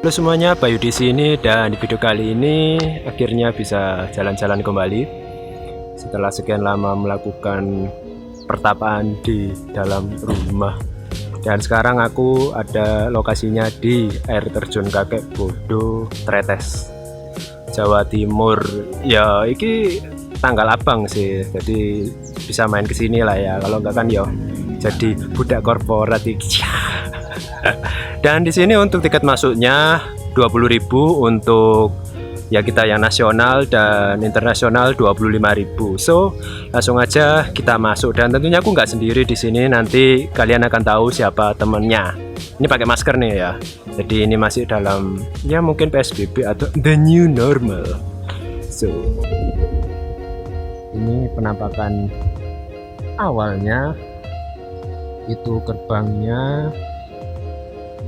Halo semuanya, Bayu di sini dan di video kali ini akhirnya bisa jalan-jalan kembali setelah sekian lama melakukan pertapaan di dalam rumah. Dan sekarang aku ada lokasinya di air terjun Kakek Bodo Tretes, Jawa Timur. Ya, iki tanggal abang sih, jadi bisa main kesini lah ya. Kalau enggak kan yo jadi budak korporat iki. Dan di sini untuk tiket masuknya 20.000 untuk ya kita yang nasional, dan internasional 25.000. So langsung aja kita masuk, dan tentunya aku nggak sendiri di sini. Nanti kalian akan tahu siapa temennya. Ini pakai masker nih ya. Jadi ini masih dalam ya mungkin PSBB atau the new normal. So ini penampakan awalnya, itu gerbangnya,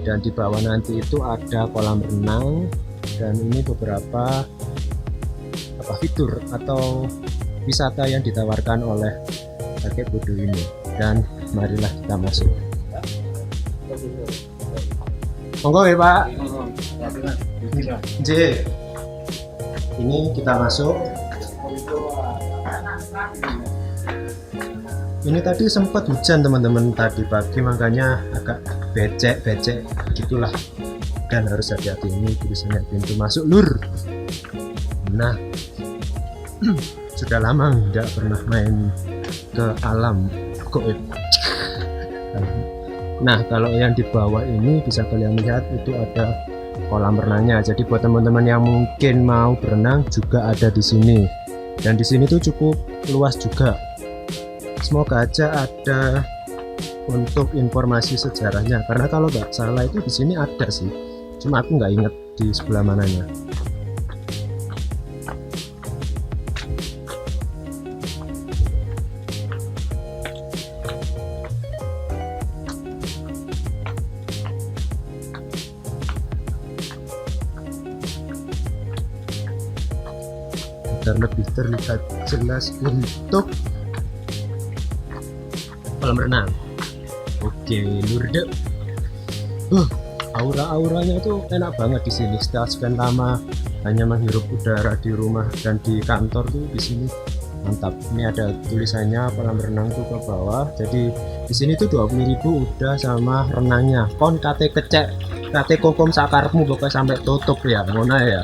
dan di bawah nanti itu ada kolam renang, dan ini beberapa fitur atau wisata yang ditawarkan oleh Kakek Bodo ini. Dan marilah kita masuk. Monggo ya Pak. J. Ini kita masuk. Ini tadi sempat hujan teman-teman tadi pagi, makanya agak becek gitulah, dan harus hati-hati. Ini tulisannya pintu masuk lur. Nah, sudah lama nggak pernah main ke alam goib. Nah, kalau yang di bawah ini bisa kalian lihat itu ada kolam renangnya. Jadi buat teman-teman yang mungkin mau berenang juga ada di sini, dan di sini tuh cukup luas juga. Semoga aja ada untuk informasi sejarahnya, karena kalau nggak salah itu di sini ada sih, cuma aku nggak inget di sebelah mananya. Agar lebih terlihat jelas untuk kolam renang. Oke, lurde. Aura-auranya itu enak banget di sini. Setelah sekian lama hanya menghirup udara di rumah dan di kantor tuh, di sini mantap. Ini ada tulisannya kolam renang tuh ke bawah. Jadi di sini tuh 20.000 udah sama renangnya. Kon kate kecek, kate kokom sakarmu pokoknya sampai tutup ya, mana ya.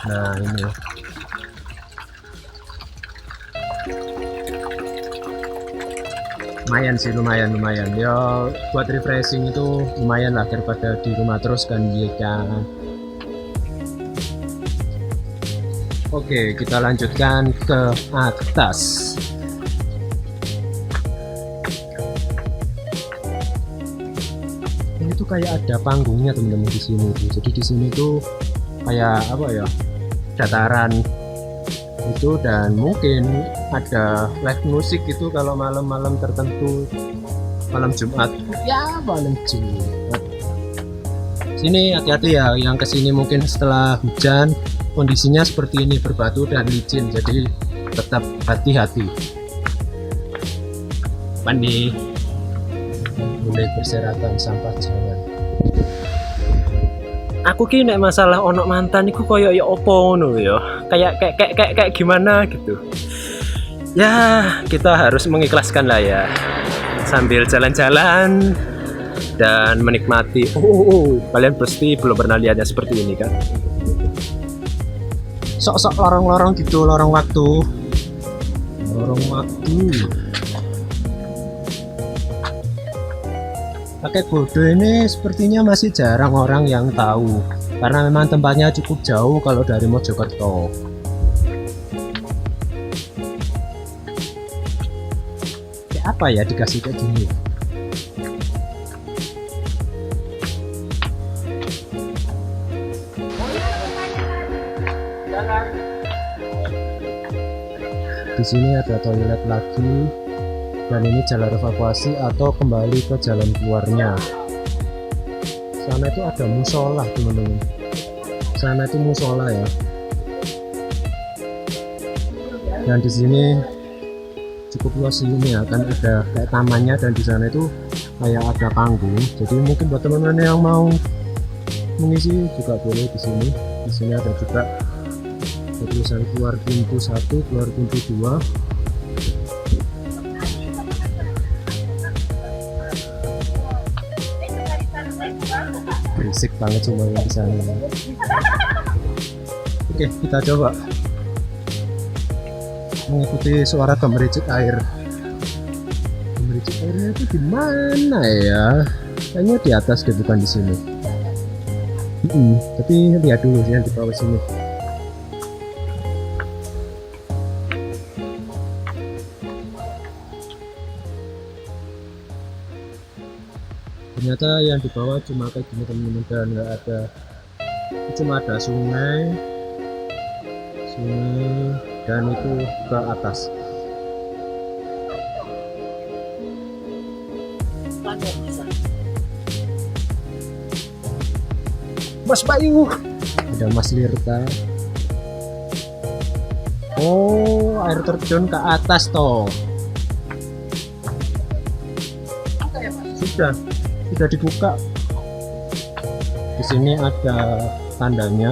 Nah ini. Lumayan sih, lumayan ya, buat refreshing itu lumayan lah daripada di rumah terus kan ya kan. Oke, kita lanjutkan ke atas. Ini tuh kayak ada panggungnya teman-teman di sini tuh. Jadi di sini tuh kayak apa ya, dataran itu, dan mungkin ada live musik itu kalau malam-malam tertentu, malam Jumat ya, malam Jumat. Sini hati-hati ya yang kesini mungkin setelah hujan, kondisinya seperti ini, berbatu dan licin, jadi tetap hati-hati. Mandi mulai berserakan sampah jalan. Aku ki nek masalah ono mantan iku koyo ya opo ngono ya. Kayak gimana gitu. Ya, kita harus mengikhlaskan lah ya. Sambil jalan-jalan dan menikmati. Kalian pasti belum pernah lihat yang seperti ini kan? Sok-sok lorong-lorong gitu, lorong waktu. Kakek Bodo ini sepertinya masih jarang orang yang tahu, karena memang tempatnya cukup jauh kalau dari Mojokerto. Kayak apa ya dikasih kayak gini? Di sini ada toilet lagi. Dan ini jalan evakuasi atau kembali ke jalan keluarnya. Sana itu ada musola teman-teman. Sana itu musola ya. Dan di sini cukup luas ini ya, kan ada kayak tamannya, dan di sana itu kayak ada panggung, jadi mungkin buat teman-teman yang mau mengisi juga boleh di sini. Di sini ada juga tulisan keluar pintu 1, keluar pintu 2. Berisik banget semuanya di sana. Oke, kita coba mengikuti suara gemericik air. Gemericik airnya itu di mana ya? Kayaknya di atas deh, bukan di sini. Tapi lihat dulu sih yang di bawah sini. Ternyata yang di bawah cuma kayak gini teman-teman, dan nggak ada, cuma ada sungai dan itu ke atas. Mas Bayu, ada Mas Lirta. Oh, air terjun ke atas toh. Sudah dibuka. Di sini ada tandanya.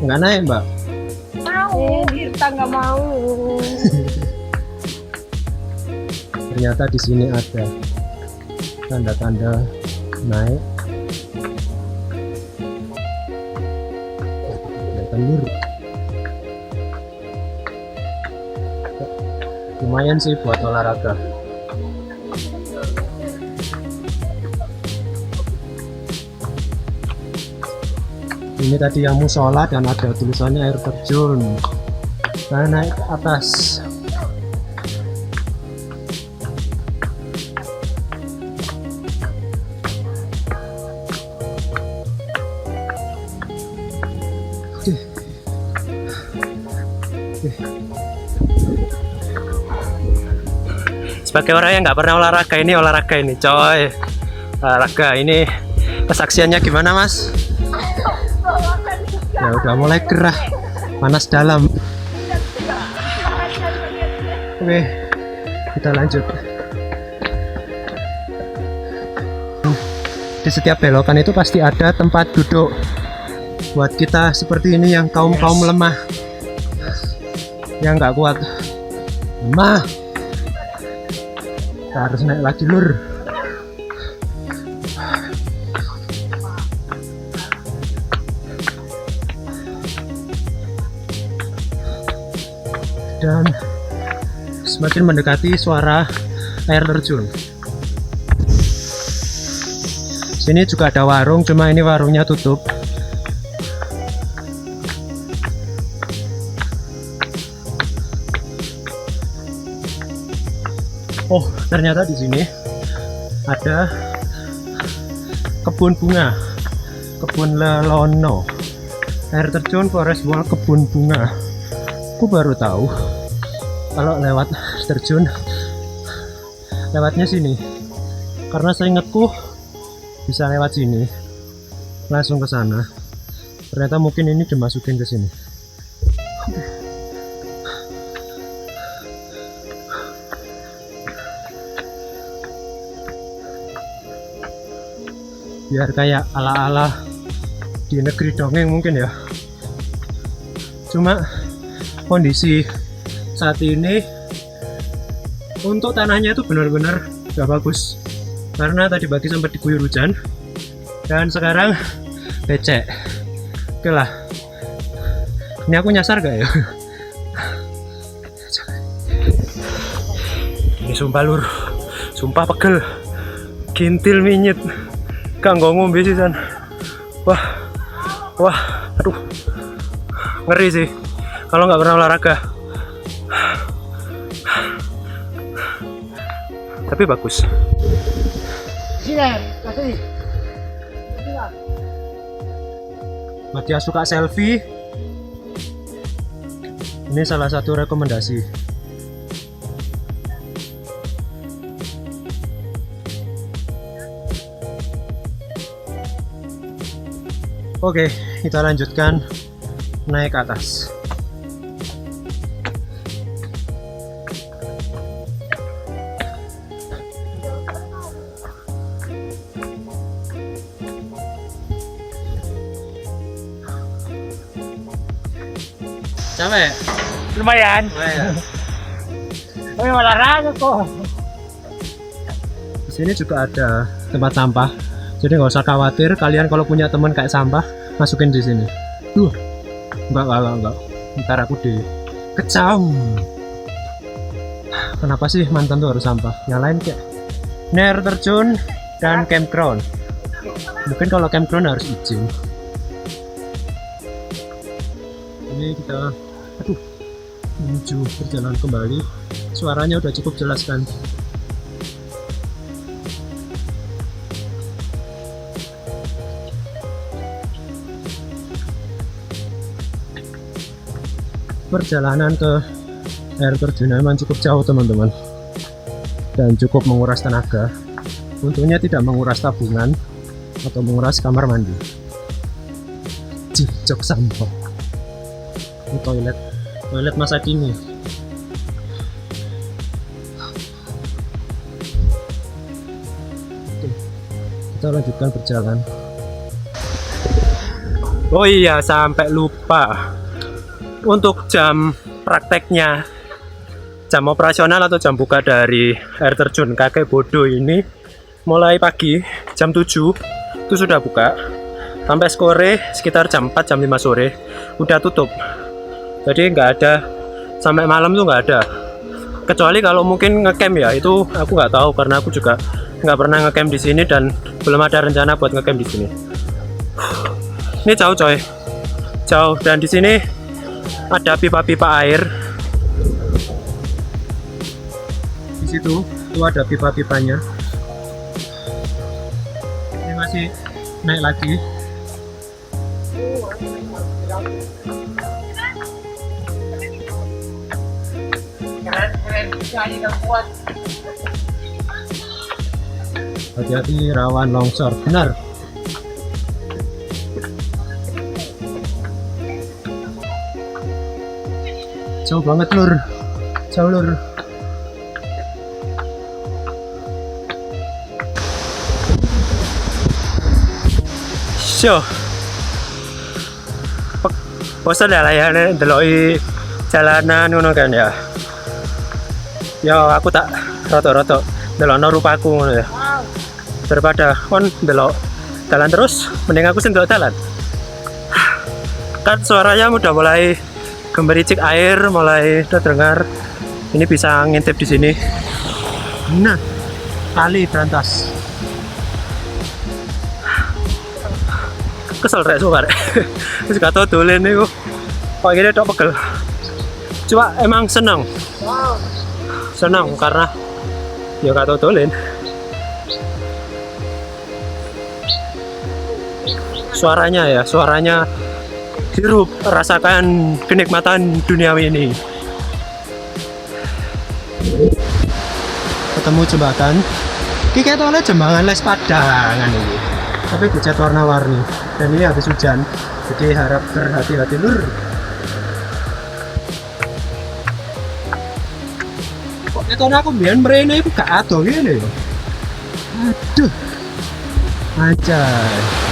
Nggak naik, Mbak? Mau, kita nggak mau. Ternyata di sini ada tanda-tanda naik. Kelihatan lur. Lumayan sih buat olahraga. Ini tadi yang musola dan ada tulisannya air terjun. Saya naik ke atas. Sebagai orang yang nggak pernah olahraga ini coy, olahraga ini kesaksiannya gimana Mas? Ya udah mulai gerah, panas dalam. Oke, kita lanjut. Di setiap belokan itu pasti ada tempat duduk buat kita seperti ini yang kaum lemah, yang nggak kuat, lemah. Kita harus naik lagi lur. Dan semakin mendekati suara air terjun. Sini juga ada warung, cuma ini warungnya tutup. Oh, ternyata di sini ada kebun bunga, kebun lelono, air terjun Forest Wall kebun bunga. Aku baru tahu kalau lewat terjun lewatnya sini, karena seingatku bisa lewat sini langsung ke sana. Ternyata mungkin ini dimasukin ke sini. Biar kayak ala-ala di negeri dongeng mungkin ya. Cuma kondisi saat ini untuk tanahnya itu benar-benar gak bagus, karena tadi pagi sempat diguyur hujan dan sekarang becek. Oke lah, ini aku nyasar gak ya? Ini sumpah lur, sumpah pegel, kintil minyit, gak ngombe sih san. Wah, aduh, ngeri sih kalau nggak pernah olahraga. Tapi bagus. Buat yang suka selfie, ini salah satu rekomendasi. Oke, kita lanjutkan naik ke atas. Capek? Lumayan. Oh, olahraga kok. Di sini juga ada tempat sampah. Jadi nggak usah khawatir kalian kalau punya teman kayak sampah, masukin di sini. Enggak. Ntar aku dikecam. Kenapa sih mantan tuh harus sampah? Yang lain kayak air terjun dan campground. Mungkin kalau campground harus izin. Ini kita menuju perjalanan kembali. Suaranya udah cukup jelas kan? Perjalanan ke air terjun memang cukup jauh teman-teman, dan cukup menguras tenaga. Untungnya tidak menguras tabungan atau menguras kamar mandi. Jok sampah. Ini toilet masa kini. Oke, kita lanjutkan berjalan. Oh iya, sampai lupa. Untuk jam prakteknya, jam operasional atau jam buka dari air terjun Kakek Bodo ini mulai pagi jam 7 itu sudah buka sampai sore sekitar jam 4 jam 5 sore udah tutup. Jadi nggak ada sampai malam tuh nggak ada, kecuali kalau mungkin ngecamp ya, itu aku nggak tahu karena aku juga nggak pernah ngecamp di sini dan belum ada rencana buat ngecamp di sini. Ini jauh coy, jauh, dan di sini ada pipa-pipa air. Di situ tuh ada pipa-pipanya. Ini masih naik lagi. Hati-hati rawan longsor, benar. Jauh banget lur, jauh lur. Syo, bosan ya lah ya ndeloki jalanan ngono kan ya. Ya aku tak roto-roto ndelokno rupaku ngono ya. Daripada kon ndelok jalan terus, mending aku sing ndelok jalan. Kan suaranya udah mulai gemericik air, mulai terdengar. Ini bisa ngintip di sini. Nah, kali berantas. Kesel rek suka rek. Wis gak tau dolen niku. Kok gini tok pegel. Cuma emang senang. Senang karena ya gak tau dolen. Suaranya hirup, rasakan kenikmatan duniawi ini. Ketemu jembatan. Iki ketone jembangan Les Padangan ini. Tapi dicat warna-warni. Dan ini habis hujan. Jadi harap berhati-hati lur. Kok ketone aku mbiyen mrene iku gak ado ngene. Aduh. Anjay.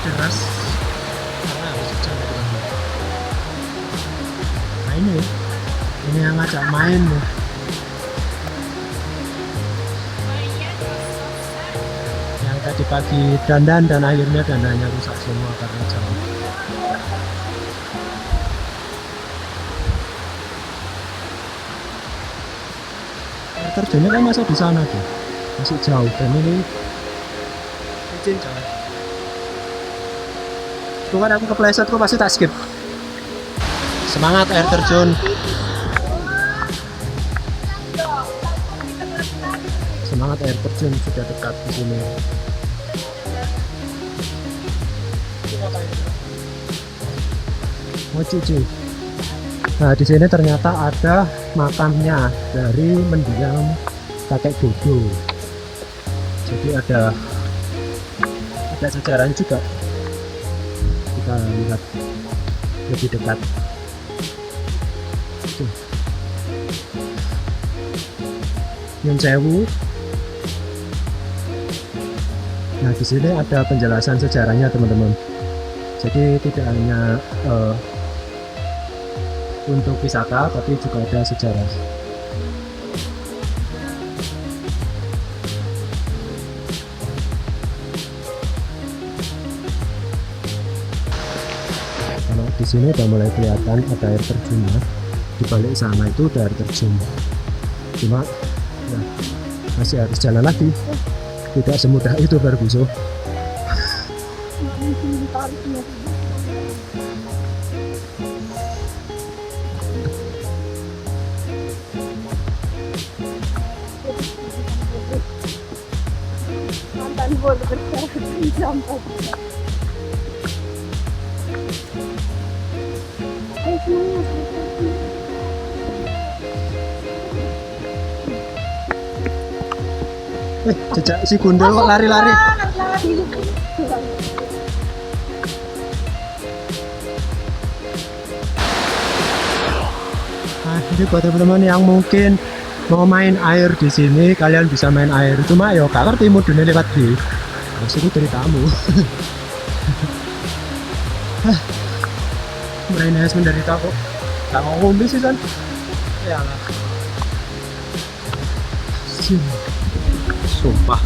Deras karena habis hujan ya teman-teman. Nah ini yang ngajak main nih. Yang tadi pagi dandan dan akhirnya dandannya rusak semua karena jauh. Air terjunnya kan masih di sana tuh, masih jauh, dan ini izin jauh. Tuh kan aku kepleset, kok pasti tak skip. Semangat air terjun. Semangat air terjun, sudah dekat di sini. Oh cuci. Nah di sini ternyata ada makamnya dari mendiang Kakek Bodo. Jadi ada sejarahnya juga. Kita lihat lebih dekat. Nyun sewu. Nah, di sini ada penjelasan sejarahnya teman-teman. Jadi tidak hanya untuk wisata, tapi juga ada sejarah. Kalau di sini udah mulai kelihatan ada air terjunnya. Di balik sana itu udah air terjun. Cuma ya, masih harus jalan lagi. Tidak semudah itu Barbuso. Mantan gue udah berjam Jejak si Gundul kok lari-lari. Nah, jadi buat teman-teman yang mungkin mau main air di sini, kalian bisa main air. Cuma ya gak ngerti mudune lewat di. Maksudku dari tamu. Main es menderita kok. Gak mau ngombe sih kan? Ya lah. Sumpah.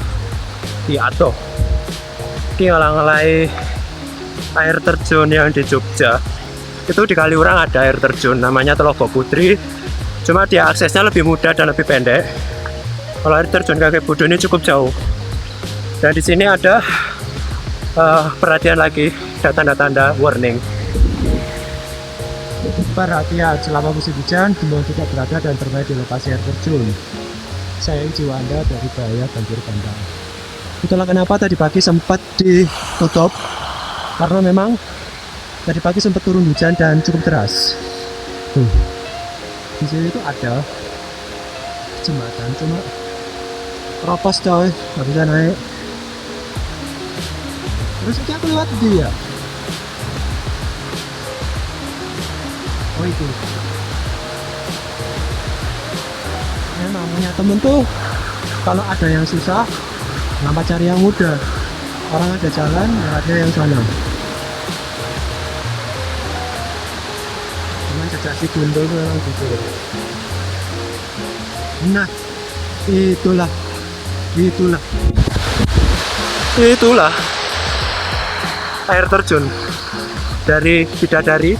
Iya toh. Ini ngalang-ngalai air terjun yang di Jogja. Itu di Kaliurang ada air terjun namanya Telaga Putri. Cuma dia aksesnya lebih mudah dan lebih pendek. Kalau air terjun Kakek Bodo ini cukup jauh. Dan di sini ada perhatian lagi, ada tanda-tanda warning. Perhatian selama musim hujan, himbauan tidak berada dan bermain di lokasi air terjun. Sayang jiwa Anda dari bahaya banjir bandang. Itulah kenapa tadi pagi sempat ditutup, karena memang tadi pagi sempat turun hujan dan cukup deras. Di sini itu ada jembatan, cuma keropos coy, nggak bisa naik. Terus ini aku lewat dia. Oh itu. Memang punya temen tuh, kalau ada yang susah, kenapa cari yang mudah? Orang ada jalan, ada yang sana. Cuman jejak si Gundul tuh memang gitu. Nah, itulah air terjun dari Bidadari.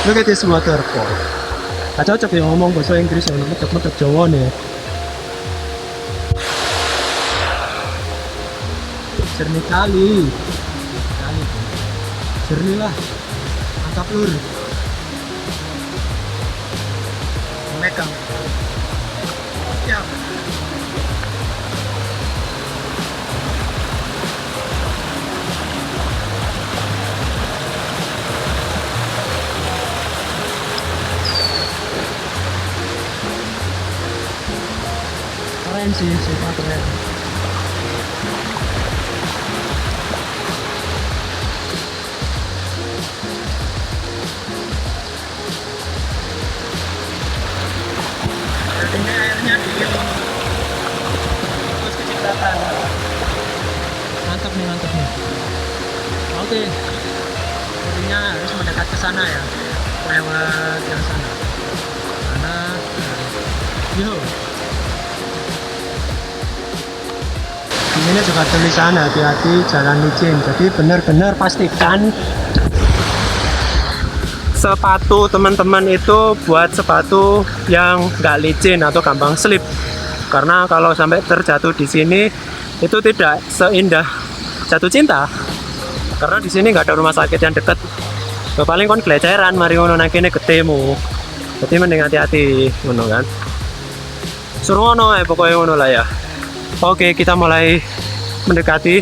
Look at this waterfall. Gak cocok ya ngomong bahasa Inggris, yang mecek-mecek Jawa nih. Jernih kali. Jernih lah. Mantap lur. Megang. Siap. Keren sih, sumpah keren. Airnya dingin, terus kecipratan. Mantap nih. Oke, intinya harus mendekat ke sana ya, lewat yang sana. Karena, yo. Ini juga tulisan hati-hati jalan licin, jadi benar-benar pastikan sepatu teman-teman itu buat sepatu yang nggak licin atau gampang slip, karena kalau sampai terjatuh di sini itu tidak seindah jatuh cinta, karena di sini nggak ada rumah sakit yang dekat. Paling kon geleceran mari ngono nang kene ketemu, jadi mending hati-hati ngono kan, suruh ngono pokoknya ngono lah ya. Oke, kita mulai mendekati.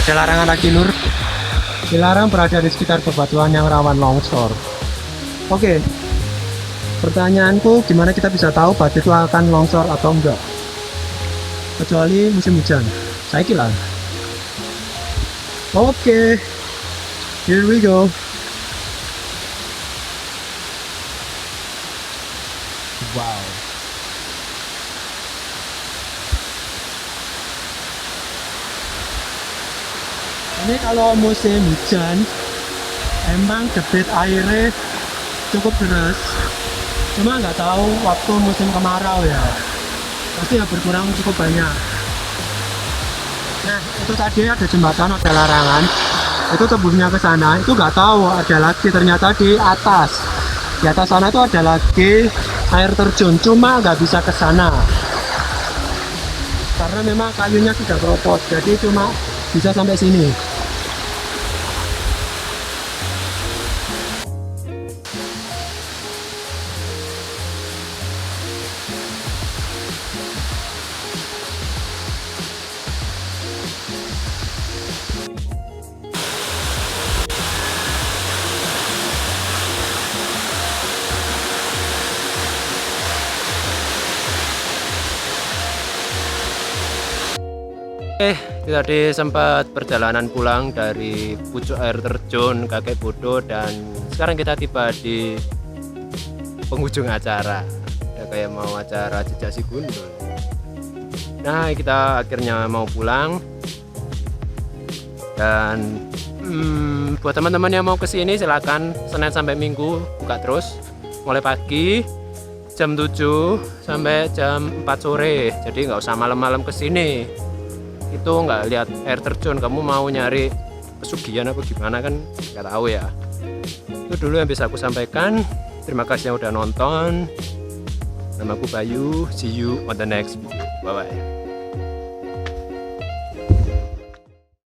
Ada larangan lagi Nur. Dilarang berada di sekitar bebatuan yang rawan longsor. Oke. Pertanyaanku, gimana kita bisa tahu batu itu akan longsor atau enggak? Kecuali musim hujan. Saya kira. Oke. Here we go. Wow. Ini kalau musim hujan emang debit airnya cukup deras, cuma nggak tahu waktu musim kemarau ya pasti ya berkurang cukup banyak. Nah itu tadi ada jembatan, ada larangan, itu tembusnya ke sana, itu nggak tahu ada lagi, ternyata di atas sana itu ada lagi air terjun, cuma nggak bisa ke sana karena memang kayunya sudah keropos, jadi cuma bisa sampai sini. Itu tadi sempat perjalanan pulang dari pucuk air terjun Kakek Bodo, dan sekarang kita tiba di penghujung acara. Udah kayak mau acara Jejak Si Gundul. Nah, kita akhirnya mau pulang. Dan buat teman-teman yang mau kesini silakan, Senin sampai Minggu buka terus, mulai pagi jam 7 sampai jam 4 sore. Jadi nggak usah malam-malam kesini. Itu nggak lihat air terjun, kamu mau nyari pesugihan apa gimana kan nggak tahu ya. Itu dulu yang bisa aku sampaikan. Terima kasih yang udah nonton. Nama aku Bayu, see you on the next video. Bye bye.